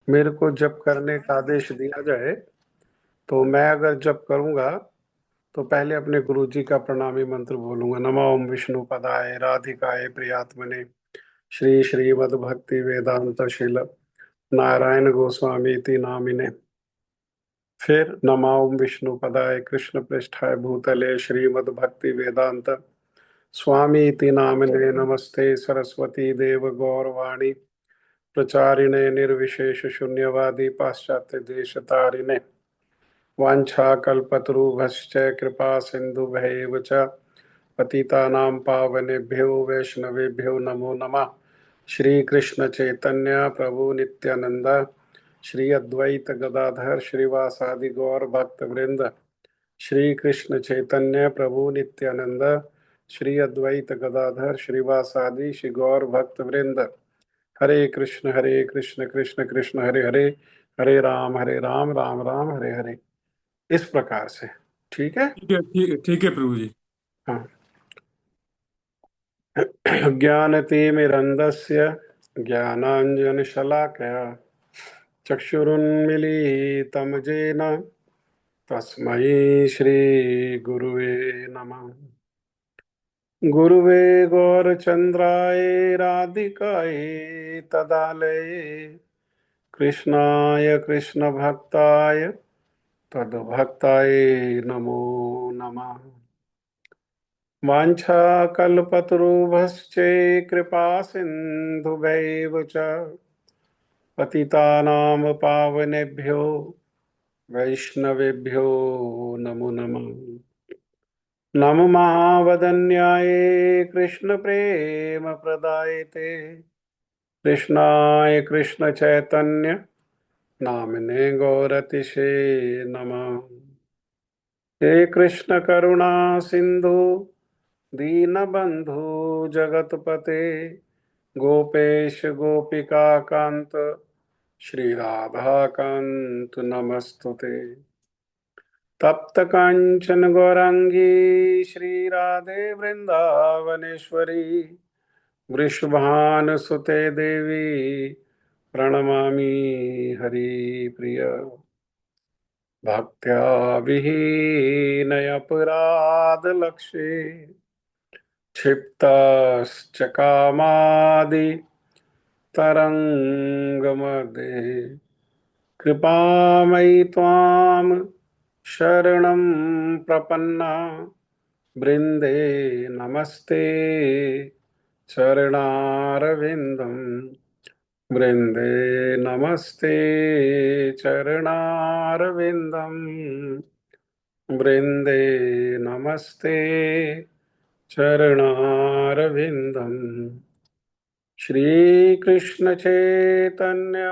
मेरे को जप करने का आदेश दिया जाए तो मैं अगर जप करूंगा तो पहले अपने गुरु जी का प्रणामी मंत्र बोलूंगा। नमो ओम विष्णु पदाय राधिकाय प्रियात्मने श्री श्रीमद् भक्ति वेदांत शील नारायण गोस्वामी इति नामिने। फिर नमो ओम विष्णु पदाय कृष्ण पृष्ठाय भूतले श्रीमद् भक्ति वेदांत स्वामी इति नामिने। नमस्ते सरस्वती देव गौरवाणी प्रचारिणे निर्विशेष शून्यवादी पाश्चात्य देश तारिणे वाञ्छाकल्पतरुभ्यश्च कृपा सिन्धुभ्यैव च पतितानां पावनेभ्यो वैष्णवेभ्यो नमो नमः। श्री कृष्ण चैतन्य प्रभु नित्यानंद श्री अद्वैत गदाधर श्रीवासादि गौर भक्त वृंद। श्री कृष्ण चैतन्य प्रभु नित्यानंद श्री अद्वैत गदाधर श्रीवासादि श्री गौर भक्त वृंद। हरे कृष्ण कृष्ण कृष्ण हरे हरे, हरे राम राम राम हरे हरे। इस प्रकार से। ठीक है। ठीक है, ठीक है प्रभु जी। हाँ। ज्ञानतिमिरन्दस्य ज्ञानाञ्जनशलाकया चक्षुरुन्मीलितं येन तस्मै श्रीगुरुवे नमः। गुरुवे गौरचन्द्राय राधिकाय तदालये कृष्णाय कृष्णभक्ताय तद्भक्ताय नमो नमः। वाञ्छाकल्पतरुभ्यश्च कृपा सिन्धुभैव च पतितानां पावनेभ्यो वैष्णवेभ्यो नमो नमः। नमो महावदन्याय कृष्णप्रेमप्रदायते कृष्णाय कृष्णचैतन्य नामिने गौरतिशे नमः। हे कृष्ण करुणा सिंधु दीनबंधु जगतपते गोपेश गोपिका कांत श्री राधा कांत नमस्तुते। तप्त कांचन गौरांगी श्री राधे वृंदावनेश्वरी वृषभानुसुते देवी प्रणमामि हरिप्रिय। भक्त्या विहीनय अपराधलक्षे क्षिप्तश्च कामादि तरङ्गमध्ये कृपामयि त्वां शरणं प्रपन्ना वृन्दे नमस्ते चरणारविन्दं वृन्दे नमस्ते चरणारविन्दं वृन्दे नमस्ते चरणारविन्दम्। श्रीकृष्ण चैतन्य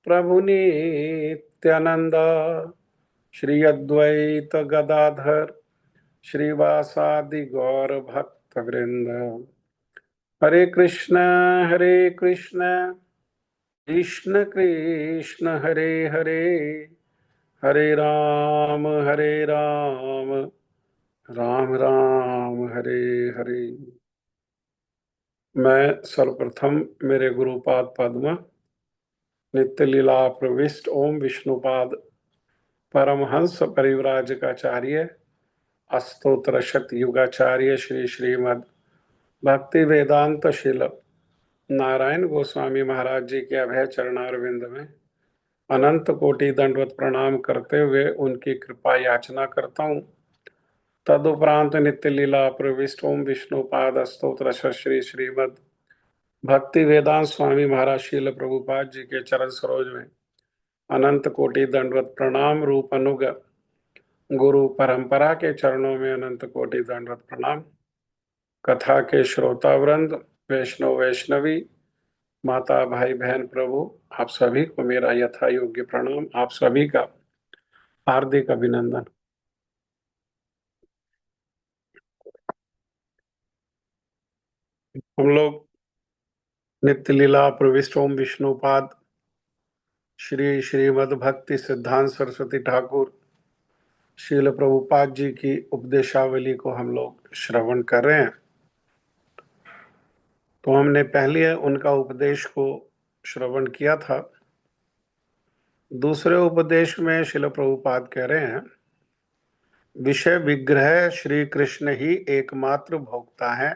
प्रभु नित्यानंद श्री अद्वैत गदाधर श्रीवासादि गौर भक्त वृंद। हरे कृष्ण कृष्ण कृष्ण हरे हरे, हरे राम राम राम हरे हरे। मैं सर्वप्रथम मेरे गुरुपाद पद्म नित्य लीला प्रविष्ट ओम विष्णुपाद परमहंस परिव्राजकाचार्य अस्तोत्र शत युगाचार्य श्री श्रीमद भक्ति वेदांत शिल नारायण गोस्वामी महाराज जी के अभय चरणारविंद में अनंत कोटि दंडवत प्रणाम करते हुए उनकी कृपा याचना करता हूँ। तदुपरांत नित्य लीला प्रविष्ट ओम विष्णुपाद स्तोत्र श्री श्रीमद भक्ति वेदांत स्वामी महाराज शील प्रभुपाद जी के चरण सरोज में अनंत कोटि दंडवत प्रणाम रूप अनुग गुरु परंपरा के चरणों में अनंत कोटि दंडवत प्रणाम। कथा के श्रोतावृंद वैष्णव वैष्णवी माता भाई बहन प्रभु आप सभी को मेरा यथा योग्य प्रणाम। आप सभी का हार्दिक अभिनंदन। हम लोग नित्य लीला प्रविष्ट ओम विष्णुपाद श्री श्रीमद भक्ति सिद्धांत सरस्वती ठाकुर शील प्रभुपाद जी की उपदेशावली को हम लोग श्रवण कर रहे हैं। तो हमने पहले उनका उपदेश को श्रवण किया था। दूसरे उपदेश में श्रील प्रभुपाद कह रहे हैं, विषय विग्रह श्री कृष्ण ही एकमात्र भोक्ता है,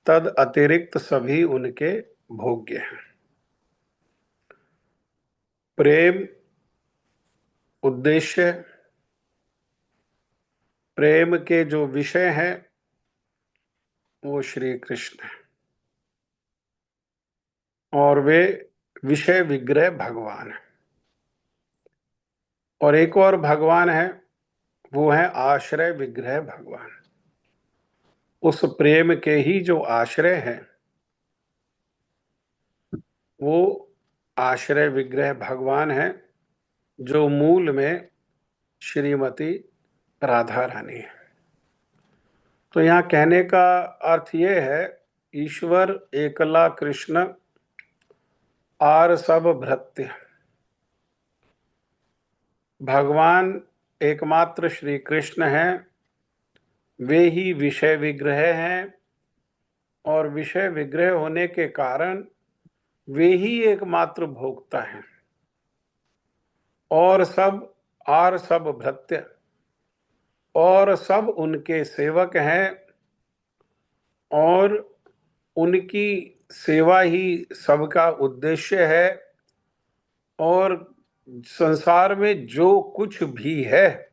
तद अतिरिक्त सभी उनके भोग्य हैं। प्रेम उद्देश्य, प्रेम के जो विषय हैं वो श्री कृष्ण है, और वे विषय विग्रह भगवान है। और एक और भगवान है, वो है आश्रय विग्रह भगवान। उस प्रेम के ही जो आश्रय है वो आश्रय विग्रह भगवान है, जो मूल में श्रीमती राधा रानी है। तो यहाँ कहने का अर्थ ये है, ईश्वर एकला कृष्ण आर सब भृत्य, भगवान एकमात्र श्री कृष्ण हैं, वे ही विषय विग्रह हैं, और विषय विग्रह होने के कारण वे ही एकमात्र भोक्ता हैं, और सब भृत्य, और सब उनके सेवक हैं, और उनकी सेवा ही सबका उद्देश्य है। और संसार में जो कुछ भी है,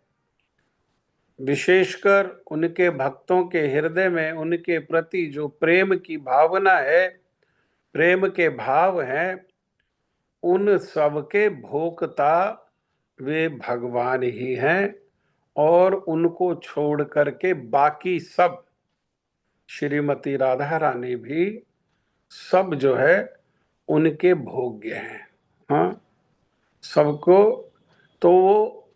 विशेषकर उनके भक्तों के हृदय में उनके प्रति जो प्रेम की भावना है, प्रेम के भाव हैं, उन सबके भोक्ता वे भगवान ही हैं, और उनको छोड़ करके बाकी सब, श्रीमती राधा रानी भी सब जो है उनके भोग्य हैं। हाँ, सबको। तो वो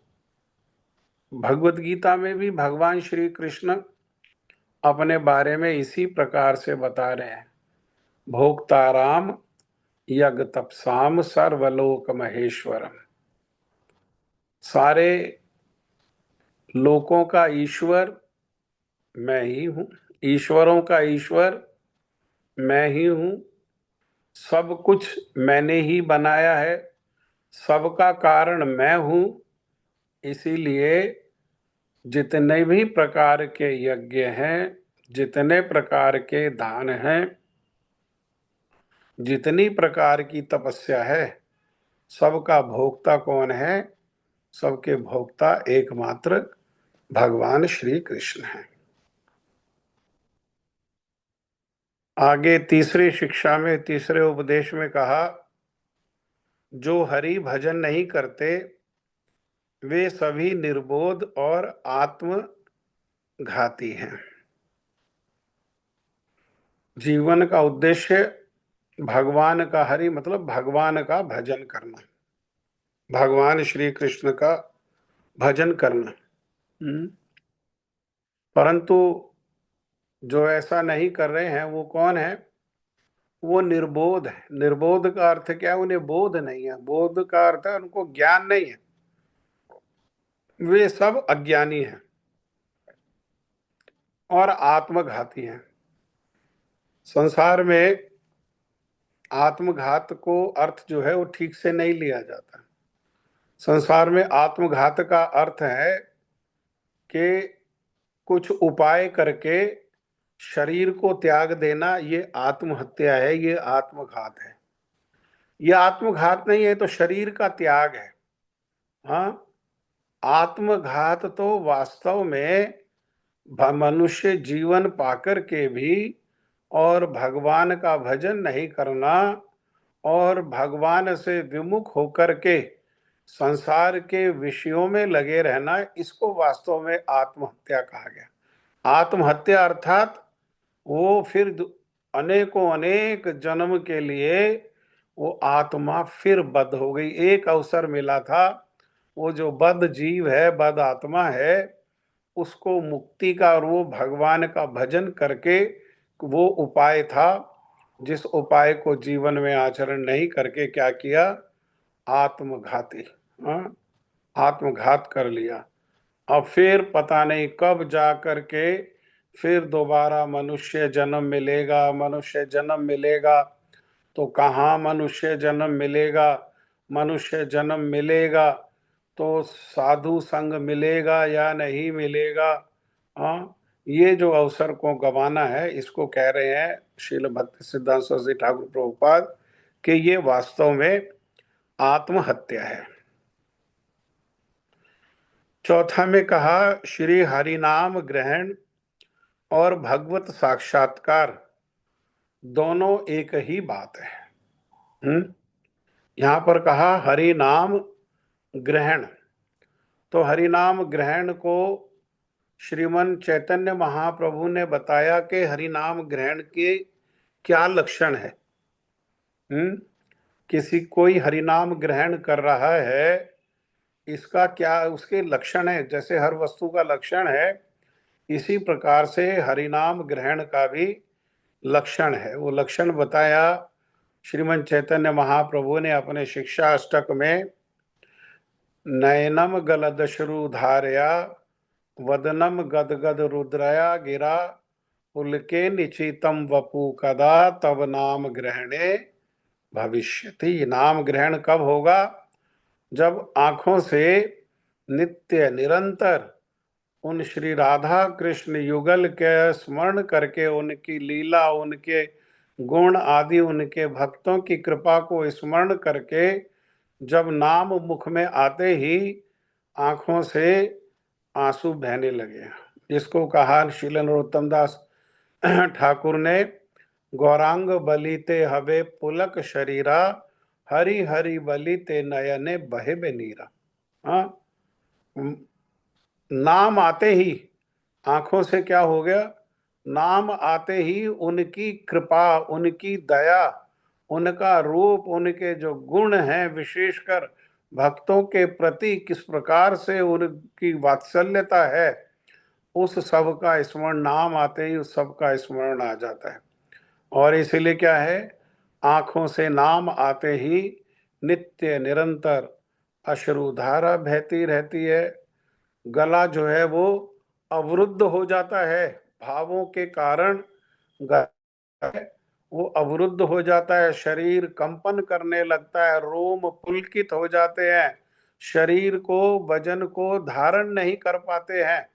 भगवत गीता में भी भगवान श्री कृष्ण अपने बारे में इसी प्रकार से बता रहे हैं, भोक्ताराम यज्ञ तपसाम सर्वलोक महेश्वरम। सारे लोकों का ईश्वर मैं ही हूं, ईश्वरों का ईश्वर मैं ही हूं, सब कुछ मैंने ही बनाया है, सबका कारण मैं हूं। इसीलिए जितने भी प्रकार के यज्ञ हैं, जितने प्रकार के दान हैं, जितनी प्रकार की तपस्या है, सबका भोक्ता कौन है? सबके भोक्ता एकमात्र भगवान श्री कृष्ण हैं। आगे तीसरी शिक्षा में, तीसरे उपदेश में कहा, जो हरि भजन नहीं करते वे सभी निर्बोध और आत्मघाती हैं। जीवन का उद्देश्य भगवान का, हरि मतलब भगवान का भजन करना, भगवान श्री कृष्ण का भजन करना। परंतु जो ऐसा नहीं कर रहे हैं वो कौन है? वो निर्बोध है। निर्बोध का अर्थ क्या है? उन्हें बोध नहीं है। बोध का अर्थ है उनको ज्ञान नहीं है, वे सब अज्ञानी हैं और आत्मघाती हैं। संसार में आत्मघात को अर्थ जो है वो ठीक से नहीं लिया जाता। संसार में आत्मघात का अर्थ है कि कुछ उपाय करके शरीर को त्याग देना, ये आत्महत्या है, ये आत्मघात है। ये आत्मघात नहीं है तो शरीर का त्याग है। हाँ, आत्मघात तो वास्तव में मनुष्य जीवन पाकर के भी और भगवान का भजन नहीं करना और भगवान से विमुख होकर के संसार के विषयों में लगे रहना, इसको वास्तव में आत्महत्या कहा गया। आत्महत्या अर्थात वो फिर अनेकों अनेक जन्म के लिए वो आत्मा फिर बद्ध हो गई। एक अवसर मिला था, वो जो बद्ध जीव है, बद्ध आत्मा है, उसको मुक्ति का, और वो भगवान का भजन करके वो उपाय था, जिस उपाय को जीवन में आचरण नहीं करके क्या किया? आत्मघाती, हाँ, आत्मघात कर लिया। अब फिर पता नहीं कब जा करके फिर दोबारा मनुष्य जन्म मिलेगा। मनुष्य जन्म मिलेगा तो कहाँ मनुष्य जन्म मिलेगा? मनुष्य जन्म मिलेगा तो साधु संग मिलेगा या नहीं मिलेगा। हाँ, ये जो अवसर को गंवाना है, इसको कह रहे हैं श्रील भक्ति सिद्धांत सरस्वती ठाकुर प्रभुपाद कि ये वास्तव में आत्महत्या है। चौथा में कहा श्री हरि नाम ग्रहण और भगवत साक्षात्कार दोनों एक ही बात है। यहां पर कहा हरि नाम ग्रहण, तो हरि नाम ग्रहण को श्रीमन चैतन्य महाप्रभु ने बताया कि हरि नाम ग्रहण के क्या लक्षण है। किसी कोई हरि नाम ग्रहण कर रहा है, इसका क्या उसके लक्षण है। जैसे हर वस्तु का लक्षण है, इसी प्रकार से हरिनाम ग्रहण का भी लक्षण है। वो लक्षण बताया श्रीमन चैतन्य महाप्रभु ने अपने शिक्षा अष्टक में। नयनम गलदश्रु धारया वदनम गदगद रुद्रया गिरा पुलके निचितम वपु कदा तब नाम ग्रहणे भविष्यति। नाम ग्रहण कब होगा? जब आंखों से नित्य निरंतर उन श्री राधा कृष्ण युगल के स्मरण करके, उनकी लीला, उनके गुण आदि, उनके भक्तों की कृपा को स्मरण करके जब नाम मुख में आते ही आंखों से आंसू बहने लगे। इसको कहा श्रील नरोत्तम दास ठाकुर ने, गौरांग बलिते हवे पुलक शरीरा हरि हरि बलिते नयने बहे बेनीरा। हाँ, नाम आते ही आंखों से क्या हो गया? नाम आते ही उनकी कृपा, उनकी दया, उनका रूप, उनके जो गुण हैं विशेषकर भक्तों के प्रति किस प्रकार से उनकी वात्सल्यता है, उस सब का स्मरण, नाम आते ही उस सब का स्मरण आ जाता है। और इसीलिए क्या है, आंखों से नाम आते ही नित्य निरंतर अश्रुधारा बहती रहती है। गला जो है वो अवरुद्ध हो जाता है, भावों के कारण वो अवरुद्ध हो जाता है। शरीर कंपन करने लगता है, रोम पुलकित हो जाते हैं, शरीर को, वजन को धारण नहीं कर पाते हैं।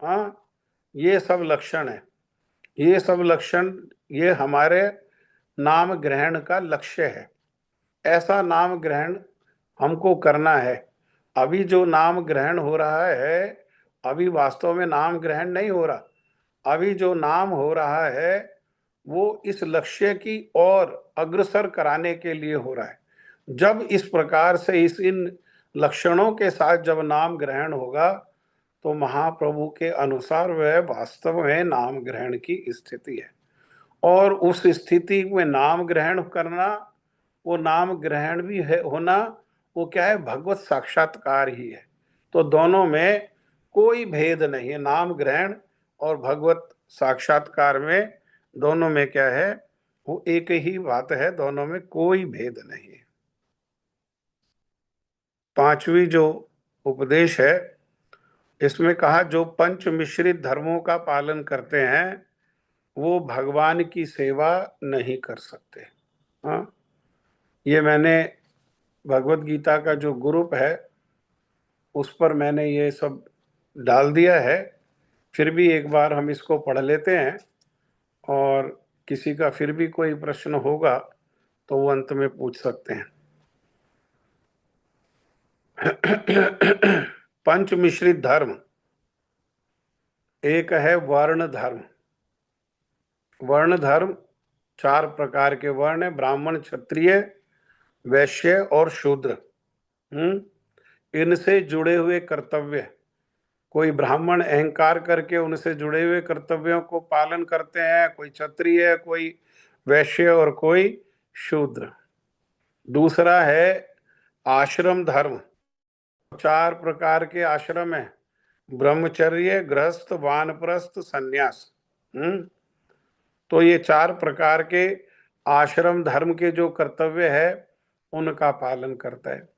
हाँ, ये सब लक्षण है। ये सब लक्षण ये हमारे नाम ग्रहण का लक्ष्य है। ऐसा नाम ग्रहण हमको करना है। अभी जो नाम ग्रहण हो रहा है, अभी वास्तव में नाम ग्रहण नहीं हो रहा। अभी जो नाम हो रहा है वो इस लक्ष्य की ओर अग्रसर कराने के लिए हो रहा है। जब इस प्रकार से इन लक्षणों के साथ जब नाम ग्रहण होगा तो महाप्रभु के अनुसार वह वास्तव में नाम ग्रहण की स्थिति है। और उस स्थिति में नाम ग्रहण करना, वो नाम ग्रहण भी है होना, वो क्या है? भगवत साक्षात्कार ही है। तो दोनों में कोई भेद नहीं है। नाम ग्रहण और भगवत साक्षात्कार में दोनों में क्या है? वो एक ही बात है, दोनों में कोई भेद नहीं है। पांचवी जो उपदेश है, इसमें कहा जो पंच मिश्रित धर्मों का पालन करते हैं वो भगवान की सेवा नहीं कर सकते। हाँ, ये मैंने भगवत गीता का जो ग्रुप है उस पर मैंने ये सब डाल दिया है। फिर भी एक बार हम इसको पढ़ लेते हैं, और किसी का फिर भी कोई प्रश्न होगा तो वो अंत में पूछ सकते हैं। पंच मिश्रित धर्म, एक है वर्ण धर्म। वर्ण धर्म 4 प्रकार के वर्ण है: ब्राह्मण, क्षत्रिय, वैश्य और शूद्र। इनसे जुड़े हुए कर्तव्य, कोई ब्राह्मण अहंकार करके उनसे जुड़े हुए कर्तव्यों को पालन करते हैं, कोई क्षत्रिय, कोई वैश्य और कोई शूद्र। दूसरा है आश्रम धर्म। 4 प्रकार के आश्रम है: ब्रह्मचर्य, गृहस्थ, वानप्रस्थ, संन्यास। तो ये 4 प्रकार के आश्रम धर्म के जो कर्तव्य है उनका पालन करता है।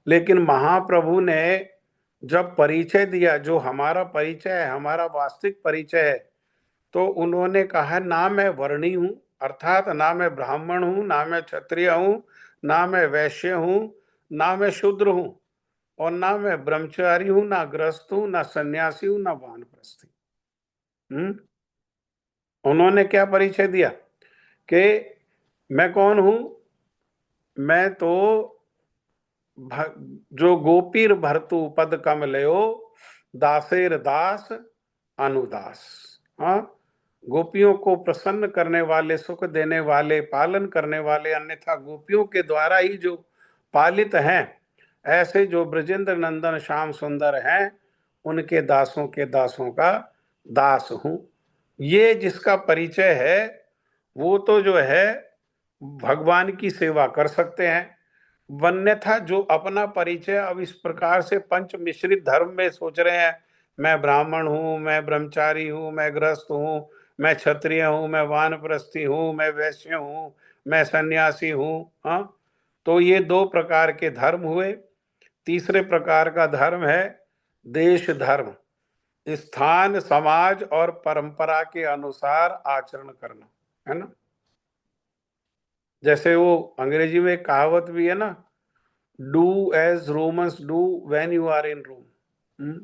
लेकिन महाप्रभु ने जब परिचय दिया, जो हमारा परिचय है, हमारा वास्तविक परिचय है, तो उन्होंने कहा ना मैं वर्णी हूं, अर्थात ना मैं ब्राह्मण हूं, ना मैं क्षत्रिय हूं, ना मैं वैश्य हूं, ना मैं शूद्र हूं और ना मैं ब्रह्मचारी हूं, ना गृहस्थ हूं, ना सन्यासी हूं, ना वानप्रस्थी। उन्होंने क्या परिचय दिया कि मैं कौन हूं? मैं तो जो गोपीर भरतु पद कमलयो, दासेर दास अनुदास। हाँ, गोपियों को प्रसन्न करने वाले, सुख देने वाले, पालन करने वाले, अन्यथा गोपियों के द्वारा ही जो पालित हैं, ऐसे जो ब्रजेंद्र नंदन श्याम सुंदर हैं, उनके दासों के दासों का दास हूं। ये जिसका परिचय है वो तो जो है भगवान की सेवा कर सकते हैं। वन्यथा जो अपना परिचय अब इस प्रकार से पंच मिश्रित धर्म में सोच रहे हैं, मैं ब्राह्मण हूं, मैं ब्रह्मचारी हूं, मैं गृहस्थ हूं, मैं क्षत्रिय हूं, मैं वानप्रस्थी हूं, मैं वैश्य हूं, मैं सन्यासी हूं। हाँ, तो ये दो प्रकार के धर्म हुए। तीसरे प्रकार का धर्म है देश धर्म, स्थान, समाज और परंपरा के अनुसार आचरण करना, है ना। जैसे वो अंग्रेजी में एक कहावत भी है ना, do as Romans do when you are in Rome.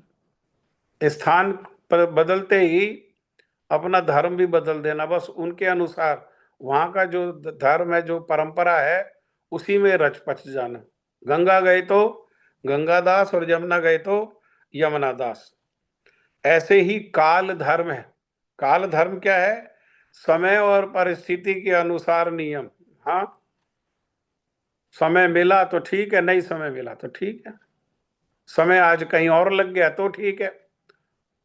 स्थान पर बदलते ही अपना धर्म भी बदल देना, बस उनके अनुसार वहां का जो धर्म है, जो परंपरा है, उसी में रच पच जाना। गंगा गए तो गंगा दास और यमुना गए तो यमुना दास। ऐसे ही काल धर्म है। काल धर्म क्या है? समय और परिस्थिति के अनुसार नियम। हाँ, समय मिला तो ठीक है, नहीं समय मिला तो ठीक है। समय आज कहीं और लग गया तो ठीक है,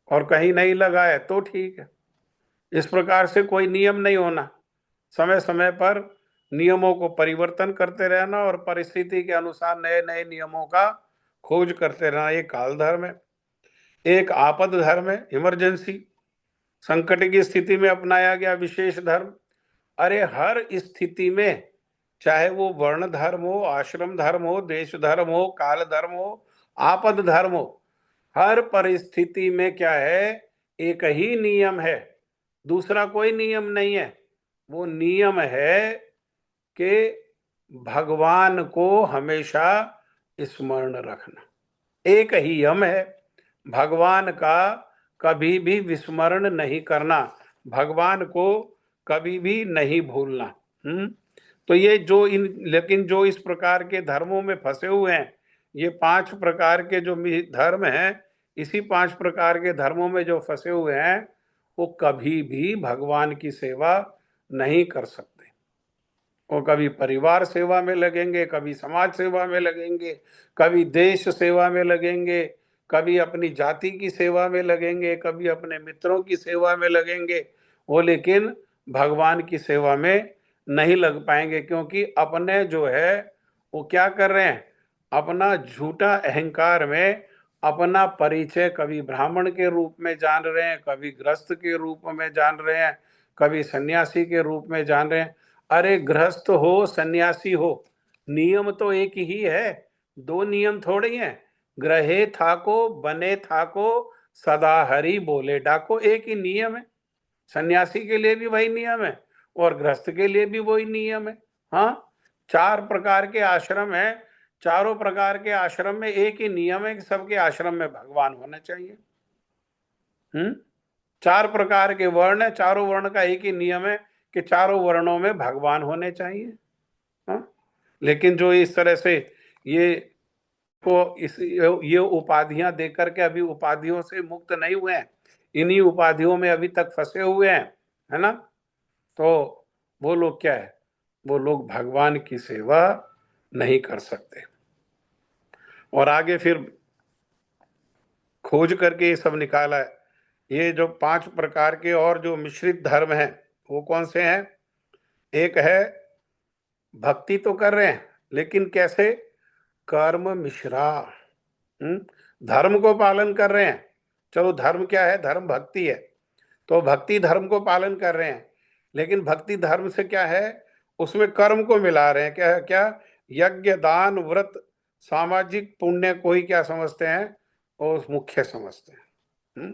और कहीं नहीं लगा है तो ठीक है। इस प्रकार से कोई नियम नहीं होना। समय समय पर नियमों को परिवर्तन करते रहना और परिस्थिति के अनुसार नए नए नियमों का खोज करते रहना, ये काल धर्म है। एक आपद धर्म है, इमरजेंसी, संकट की स्थिति में अपनाया गया विशेष धर्म। अरे हर स्थिति में, चाहे वो वर्ण धर्म हो, आश्रम धर्म हो, देश धर्म हो, काल धर्म हो, आपद धर्म हो, हर परिस्थिति में क्या है? एक ही नियम है, दूसरा कोई नियम नहीं है। वो नियम है कि भगवान को हमेशा स्मरण रखना। एक ही यम है, भगवान का कभी भी विस्मरण नहीं करना, भगवान को कभी भी नहीं भूलना। तो ये जो लेकिन जो इस प्रकार के धर्मों में फंसे हुए हैं, ये 5 प्रकार के जो धर्म हैं, इसी 5 प्रकार के धर्मों में जो फंसे हुए हैं, वो कभी भी भगवान की सेवा नहीं कर सकते। वो कभी परिवार सेवा में लगेंगे, कभी समाज सेवा में लगेंगे, कभी देश सेवा में लगेंगे, कभी अपनी जाति की सेवा में लगेंगे, कभी अपने मित्रों की सेवा में लगेंगे, वो लेकिन भगवान की सेवा में नहीं लग पाएंगे। क्योंकि अपने जो है वो क्या कर रहे हैं? अपना झूठा अहंकार में अपना परिचय कभी ब्राह्मण के रूप में जान रहे हैं, कभी गृहस्थ के रूप में जान रहे हैं, कभी सन्यासी के रूप में जान रहे हैं। अरे गृहस्थ हो, सन्यासी हो, नियम तो एक ही है, दो नियम थोड़े हैं। ग्रहे थाको बने थाको, सदा हरि बोले डाको, एक ही नियम है। सन्यासी के लिए भी वही नियम है और गृहस्थ के लिए भी वही नियम है। हाँ, 4 प्रकार के आश्रम है, चारों प्रकार के आश्रम में एक ही नियम है कि सबके आश्रम में भगवान होना चाहिए। 4 प्रकार के वर्ण है, चारों वर्ण का एक ही नियम है कि चारों वर्णों में भगवान होने चाहिए। हाँ? लेकिन जो इस तरह से ये ये उपाधियां देकर के अभी उपाधियों से मुक्त नहीं हुए हैं, इन्हीं उपाधियों में अभी तक फंसे हुए हैं, है ना। तो वो लोग क्या है? वो लोग भगवान की सेवा नहीं कर सकते। और आगे फिर खोज करके ये सब निकाला है। ये जो 5 प्रकार के और जो मिश्रित धर्म हैं, वो कौन से हैं? एक है भक्ति तो कर रहे हैं, लेकिन कैसे? कर्म मिश्रा। धर्म को पालन कर रहे हैं। चलो, धर्म क्या है? धर्म भक्ति है, तो भक्ति धर्म को पालन कर रहे हैं, लेकिन भक्ति धर्म से क्या है? उसमें कर्म को मिला रहे हैं। क्या है? क्या? यज्ञ, दान, व्रत, सामाजिक पुण्य को ही क्या समझते हैं? और मुख्य समझते हैं।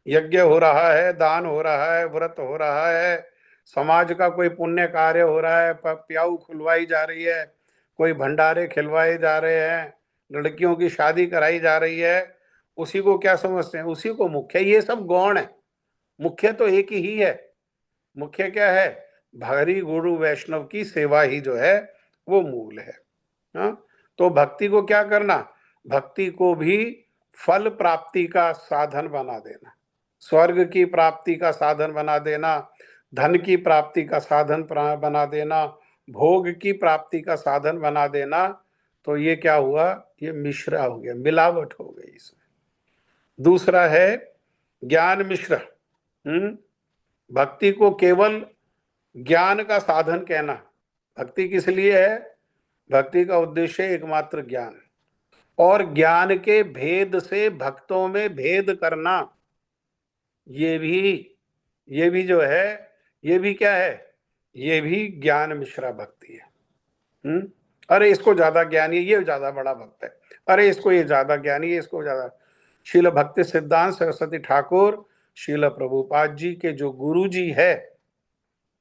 यज्ञ हो रहा है, दान हो रहा है, व्रत हो रहा है, समाज का कोई पुण्य कार्य हो रहा है, प्याऊ खुलवाई जा रही है, कोई भंडारे खिलवाए जा रहे हैं, लड़कियों की शादी कराई जा रही है, उसी को क्या समझते हैं? उसी को मुख्य। ये सब गौण है, मुख्य तो एक ही है। मुख्य क्या है? हरि गुरु वैष्णव की सेवा ही जो है वो मूल है। हाँ, तो भक्ति को क्या करना? भक्ति को भी फल प्राप्ति का साधन बना देना, स्वर्ग की प्राप्ति का साधन बना देना, धन की प्राप्ति का साधन बना देना, भोग की प्राप्ति का साधन बना देना। तो ये क्या हुआ? ये मिश्रा हो गया, मिलावट हो गई इसमें। दूसरा है ज्ञान मिश्र। भक्ति को केवल ज्ञान का साधन कहना। भक्ति किस लिए है? भक्ति का उद्देश्य एकमात्र ज्ञान, और ज्ञान के भेद से भक्तों में भेद करना। ये भी जो है, ये भी क्या है? ये भी ज्ञान मिश्रा भक्ति है। अरे इसको ज्यादा ज्ञानी, ये ज्यादा बड़ा भक्त है, अरे इसको ये ज्यादा ज्ञानी है, इसको ज्यादा। श्रील भक्ति सिद्धांत सरस्वती ठाकुर श्रील प्रभुपाद जी के जो गुरु जी है,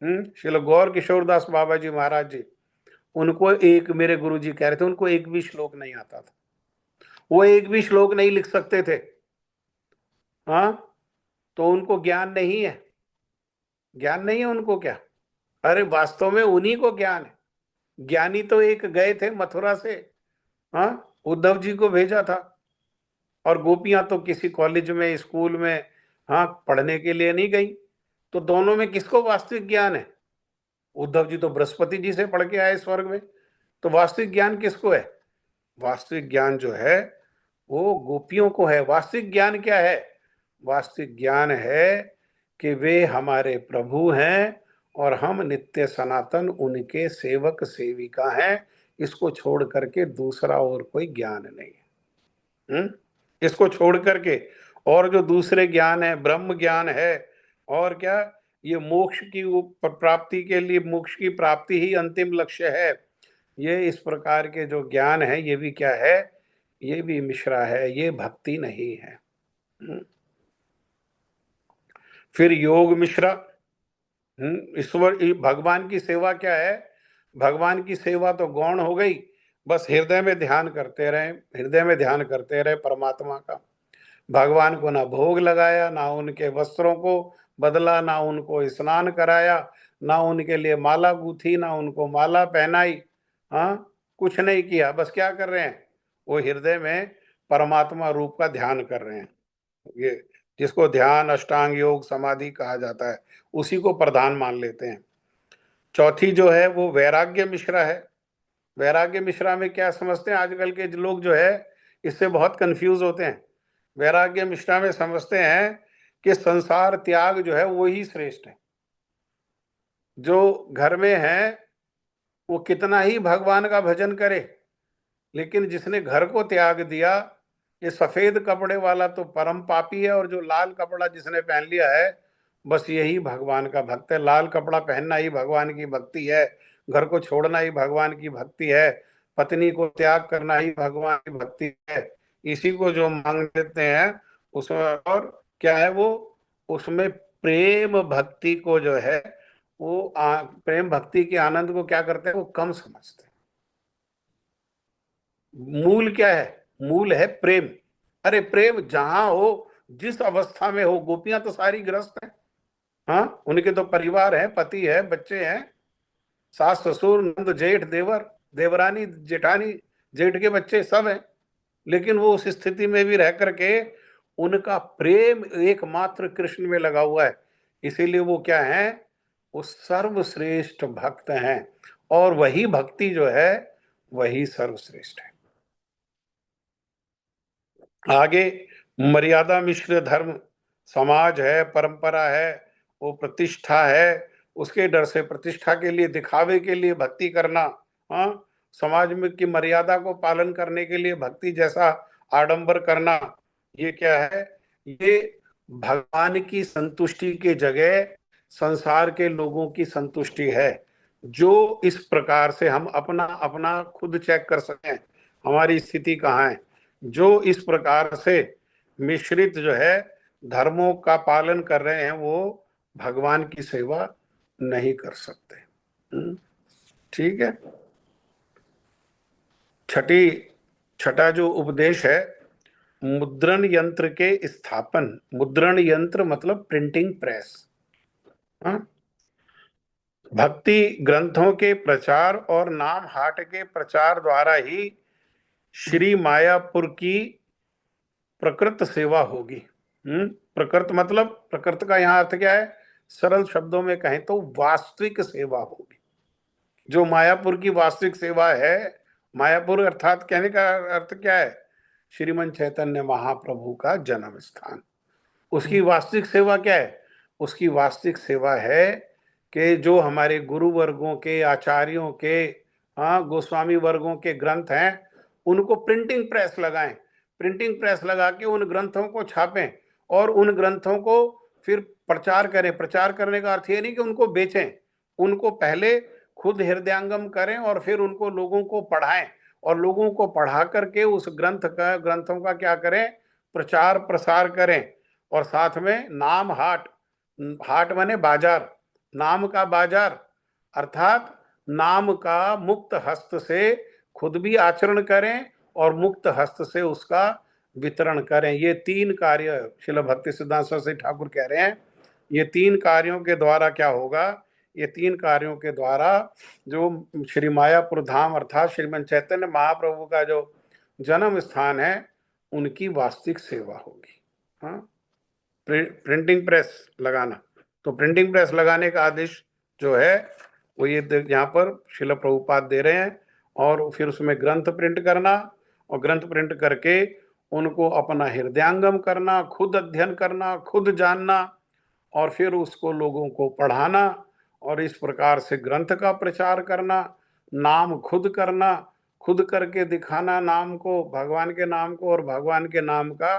श्रील गौर किशोर दास बाबा जी महाराज जी, उनको एक मेरे गुरु जी कह रहे थे, उनको एक भी श्लोक नहीं आता था, वो एक भी श्लोक नहीं लिख सकते थे। हाँ, तो उनको ज्ञान नहीं है। ज्ञान नहीं है उनको क्या? अरे वास्तव में उन्हीं को ज्ञान है। ज्ञानी तो एक गए थे मथुरा से, हाँ, उद्धव जी को भेजा था, और गोपियां तो किसी कॉलेज में, स्कूल में, हाँ, पढ़ने के लिए नहीं गई। तो दोनों में किसको वास्तविक ज्ञान है? उद्धव जी तो बृहस्पति जी से पढ़ के आए स्वर्ग में। तो वास्तविक ज्ञान किसको है? वास्तविक ज्ञान जो है वो गोपियों को है। वास्तविक ज्ञान क्या है? वास्तविक ज्ञान है कि वे हमारे प्रभु हैं और हम नित्य सनातन उनके सेवक सेविका हैं। इसको छोड़ करके दूसरा और कोई ज्ञान नहीं। इसको छोड़ करके और जो दूसरे ज्ञान है, ब्रह्म ज्ञान है, और क्या, ये मोक्ष की प्राप्ति के लिए, मोक्ष की प्राप्ति ही अंतिम लक्ष्य है। ये इस प्रकार के जो ज्ञान है, ये भी क्या है? ये भी मिश्रा है, ये भक्ति नहीं है। फिर योग मिश्रा। ईश्वर भगवान की सेवा क्या है? भगवान की सेवा तो गौण हो गई, बस हृदय में ध्यान करते रहे, हृदय में ध्यान करते रहे परमात्मा का। भगवान को ना भोग लगाया, ना उनके वस्त्रों को बदला, ना उनको स्नान कराया, ना उनके लिए माला गूंथी, ना उनको माला पहनाई। हाँ, कुछ नहीं किया, बस क्या कर रहे हैं? वो हृदय में परमात्मा रूप का ध्यान कर रहे हैं। ये जिसको ध्यान, अष्टांग योग, समाधि कहा जाता है, उसी को प्रधान मान लेते हैं। चौथी जो है वो वैराग्य मिश्रा है। वैराग्य मिश्रा में क्या समझते हैं? आजकल के लोग जो है इससे बहुत कंफ्यूज होते हैं। वैराग्य मिश्रा में समझते हैं कि संसार त्याग जो है वो ही श्रेष्ठ है। जो घर में है वो कितना ही भगवान का भजन करे, लेकिन जिसने घर को त्याग दिया, ये सफेद कपड़े वाला तो परम पापी है, और जो लाल कपड़ा जिसने पहन लिया है, बस यही भगवान का भक्त है। लाल कपड़ा पहनना ही भगवान की भक्ति है, घर को छोड़ना ही भगवान की भक्ति है, पत्नी को त्याग करना ही भगवान की भक्ति है। इसी को जो मांग लेते हैं उसमें, और क्या है वो, उसमें प्रेम भक्ति को जो है वो प्रेम भक्ति के आनंद को क्या करते हैं? वो कम समझते हैं। मूल क्या है? मूल है प्रेम। अरे प्रेम जहां हो, जिस अवस्था में हो, गोपियां तो सारी ग्रस्त हैं। हाँ, उनके तो परिवार है, पति है, बच्चे हैं, सास ससुर नंद जेठ देवर देवरानी जेठानी, जेठ के बच्चे सब हैं, लेकिन वो उस स्थिति में भी रह करके उनका प्रेम एकमात्र कृष्ण में लगा हुआ है। इसीलिए वो क्या है? वो सर्वश्रेष्ठ भक्त हैं, और वही भक्ति जो है वही सर्वश्रेष्ठ है। आगे मर्यादा मिश्र धर्म, समाज है, परंपरा है, वो प्रतिष्ठा है, उसके डर से प्रतिष्ठा के लिए, दिखावे के लिए भक्ति करना। हाँ, समाज में की मर्यादा को पालन करने के लिए भक्ति जैसा आडंबर करना, ये क्या है? ये भगवान की संतुष्टि के जगह संसार के लोगों की संतुष्टि है। जो इस प्रकार से हम अपना अपना खुद चेक कर सकें हमारी स्थिति कहाँ है, जो इस प्रकार से मिश्रित जो है धर्मों का पालन कर रहे हैं, वो भगवान की सेवा नहीं कर सकते। ठीक है। छठा जो उपदेश है, मुद्रण यंत्र के स्थापन। मुद्रण यंत्र मतलब प्रिंटिंग प्रेस। हाँ? भक्ति ग्रंथों के प्रचार और नाम हाट के प्रचार द्वारा ही श्री मायापुर की प्रकृत सेवा होगी। प्रकृत मतलब, प्रकृत का यहाँ अर्थ क्या है? सरल शब्दों में कहें तो वास्तविक सेवा होगी। जो मायापुर की वास्तविक सेवा है, मायापुर अर्थात कहने का अर्थ क्या है? श्रीमन चैतन्य महाप्रभु का जन्म स्थान। उसकी वास्तविक सेवा क्या है? उसकी वास्तविक सेवा है कि जो हमारे गुरु वर्गों के, आचार्यों के, गोस्वामी वर्गों के ग्रंथ हैं, उनको प्रिंटिंग प्रेस लगाएं। प्रिंटिंग प्रेस लगा के उन ग्रंथों को छापें और उन ग्रंथों को फिर प्रचार करें। प्रचार करने का अर्थ ये नहीं कि उनको बेचें, उनको पहले खुद हृदयंगम करें और फिर उनको लोगों को पढ़ाएं, और लोगों को पढ़ा करके उस ग्रंथों का क्या करें? प्रचार प्रसार करें। और साथ में नाम हाट, हाट माने बाजार, नाम का बाजार, अर्थात नाम का मुक्त हस्त से खुद भी आचरण करें और मुक्त हस्त से उसका वितरण करें। ये तीन कार्य श्रील भक्ति सिद्धांत सरस्वती ठाकुर कह रहे हैं। ये तीन कार्यों के द्वारा क्या होगा? ये तीन कार्यों के द्वारा जो श्री मायापुर धाम अर्थात श्रीमन चैतन्य महाप्रभु का जो जन्म स्थान है, उनकी वास्तविक सेवा होगी। हाँ, प्रिंटिंग प्रेस लगाना, तो प्रिंटिंग प्रेस लगाने का आदेश जो है वो ये यहाँ पर श्रील प्रभुपाद दे रहे हैं। और फिर उसमें ग्रंथ प्रिंट करना, और ग्रंथ प्रिंट करके उनको अपना हृदयांगम करना, खुद अध्ययन करना, खुद जानना, और फिर उसको लोगों को पढ़ाना, और इस प्रकार से ग्रंथ का प्रचार करना, नाम खुद करना, खुद करके दिखाना नाम को, भगवान के नाम को, और भगवान के नाम का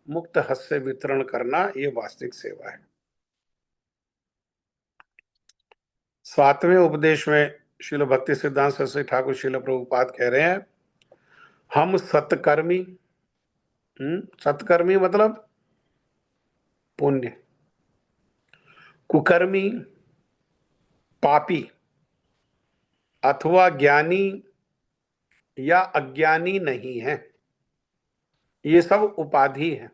मुक्त हस्त से वितरण करना, ये वास्तविक सेवा है। सातवें उपदेश में श्रील भक्ति सिद्धांत सरस्वती ठाकुर श्रील प्रभुपाद कह रहे हैं, हम सत्कर्मी, सत्कर्मी मतलब पुण्य, कुकर्मी पापी अथवा ज्ञानी या अज्ञानी नहीं है। ये सब उपाधि है।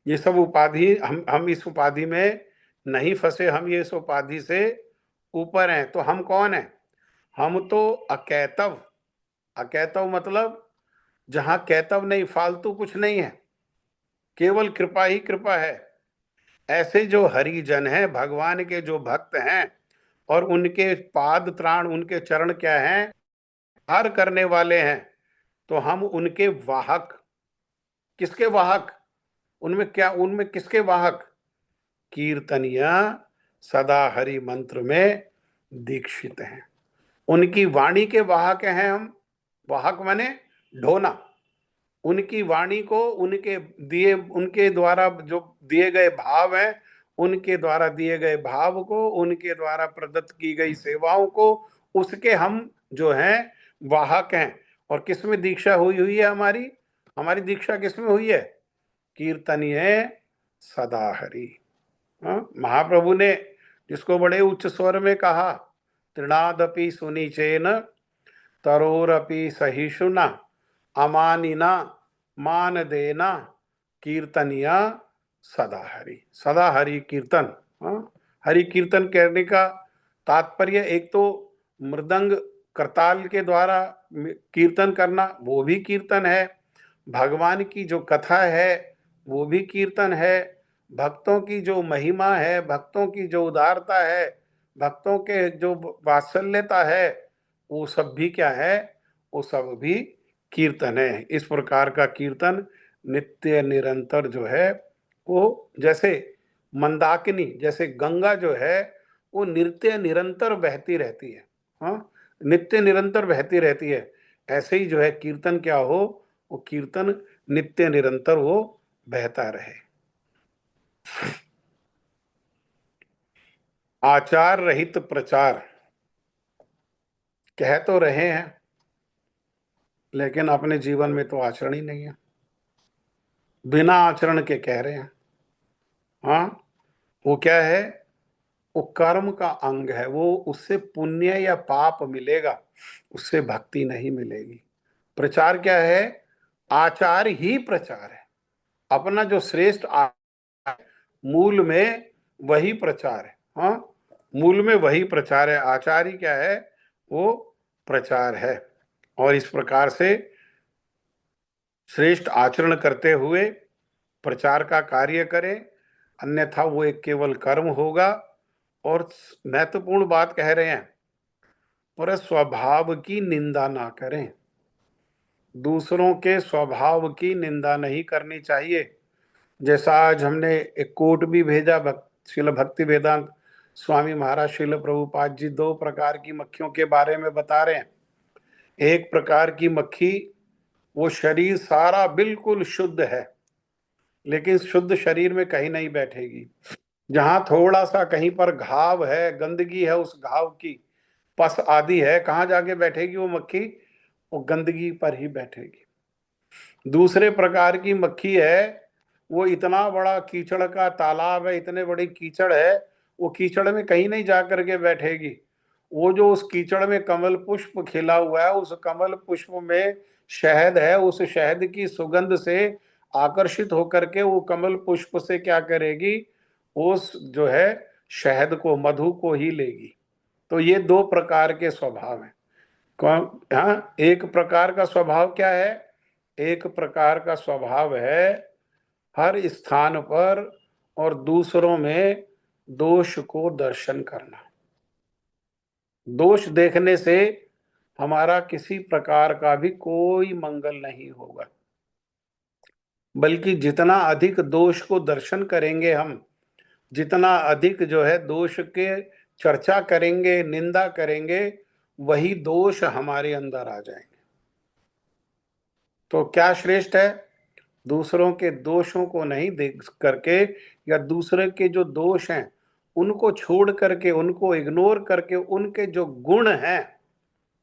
ये सब उपाधि, हम इस उपाधि में नहीं फंसे, हम ये इस उपाधि से ऊपर हैं। तो हम कौन हैं? हम तो अकैतव। अकैतव मतलब जहां कैतव नहीं, फालतू कुछ नहीं है, केवल कृपा ही कृपा है। ऐसे जो हरिजन हैं, भगवान के जो भक्त हैं, और उनके पाद त्राण, उनके चरण क्या हैं? हार करने वाले हैं। तो हम उनके वाहक। किसके वाहक? उनमें किसके वाहक? कीर्तनिया सदा हरि मंत्र में दीक्षित हैं। उनकी वाणी के वाहक हैं हम। वाहक माने ढोना। उनकी वाणी को, उनके द्वारा जो दिए गए भाव हैं, उनके द्वारा दिए गए भाव को, उनके द्वारा प्रदत्त की गई सेवाओं को, उसके हम जो हैं वाहक हैं। और किसमें दीक्षा हुई हुई है हमारी? हमारी दीक्षा किसमें हुई है? कीर्तनीय सदा हरि। महाप्रभु ने जिसको बड़े उच्च स्वर में कहा, तृणादपि सुनिचेन तरोरपि सहिष्णुना अमानिना मान देना कीर्तनिया सदा हरि। सदा हरि कीर्तन। हरि कीर्तन करने का तात्पर्य एक तो मृदंग करताल के द्वारा कीर्तन करना, वो भी कीर्तन है। भगवान की जो कथा है वो भी कीर्तन है। भक्तों की जो महिमा है, भक्तों की जो उदारता है, भक्तों के जो वात्सल्यता है, वो सब भी क्या है? वो सब भी कीर्तन है। इस प्रकार का कीर्तन नित्य निरंतर जो है, वो जैसे मंदाकिनी, जैसे गंगा जो है वो नित्य निरंतर बहती रहती है। हाँ, नित्य निरंतर बहती रहती है। ऐसे ही जो है कीर्तन क्या हो? वो कीर्तन नित्य निरंतर वो बहता रहे। आचार रहित प्रचार कह तो रहे हैं, लेकिन अपने जीवन में तो आचरण ही नहीं है। बिना आचरण के कह रहे हैं। हाँ, वो क्या है? वो कर्म का अंग है। वो उससे पुण्य या पाप मिलेगा, उससे भक्ति नहीं मिलेगी। प्रचार क्या है? आचार ही प्रचार है। अपना जो श्रेष्ठ मूल में वही प्रचार है। हाँ, मूल में वही प्रचार है। आचार ही क्या है? वो प्रचार है। और इस प्रकार से श्रेष्ठ आचरण करते हुए प्रचार का कार्य करें, अन्यथा वो एक केवल कर्म होगा। और महत्वपूर्ण बात कह रहे हैं, पर स्वभाव की निंदा ना करें। दूसरों के स्वभाव की निंदा नहीं करनी चाहिए। जैसा आज हमने एक कोट भी भेजा, श्रील भक्ति वेदांत स्वामी महाराज श्रील प्रभुपाद जी 2 प्रकार की मक्खियों के बारे में बता रहे हैं। एक प्रकार की मक्खी, वो शरीर सारा बिल्कुल शुद्ध है, लेकिन शुद्ध शरीर में कहीं नहीं बैठेगी। जहां थोड़ा सा कहीं पर घाव है, गंदगी है, उस घाव की पस आदि है, कहाँ जाके बैठेगी वो मक्खी? वो गंदगी पर ही बैठेगी। दूसरे प्रकार की मक्खी है, वो इतना बड़ा कीचड़ का तालाब है, इतने बड़ी कीचड़ है, वो कीचड़ में कहीं नहीं जा करके बैठेगी। वो जो उस कीचड़ में कमल पुष्प खिला हुआ है, उस कमल पुष्प में शहद है, उस शहद की सुगंध से आकर्षित होकर के वो कमल पुष्प से क्या करेगी? उस जो है शहद को, मधु को ही लेगी। तो ये 2 प्रकार के स्वभाव हैं। कौन? हाँ, एक प्रकार का स्वभाव क्या है? एक प्रकार का स्वभाव है हर स्थान पर और दूसरों में दोष को दर्शन करना। दोष देखने से हमारा किसी प्रकार का भी कोई मंगल नहीं होगा, बल्कि जितना अधिक दोष को दर्शन करेंगे हम, जितना अधिक जो है दोष के चर्चा करेंगे, निंदा करेंगे, वही दोष हमारे अंदर आ जाएंगे। तो क्या श्रेष्ठ है? दूसरों के दोषों को नहीं देख करके, या दूसरे के जो दोष हैं उनको छोड़ करके, उनको इग्नोर करके, उनके जो गुण हैं,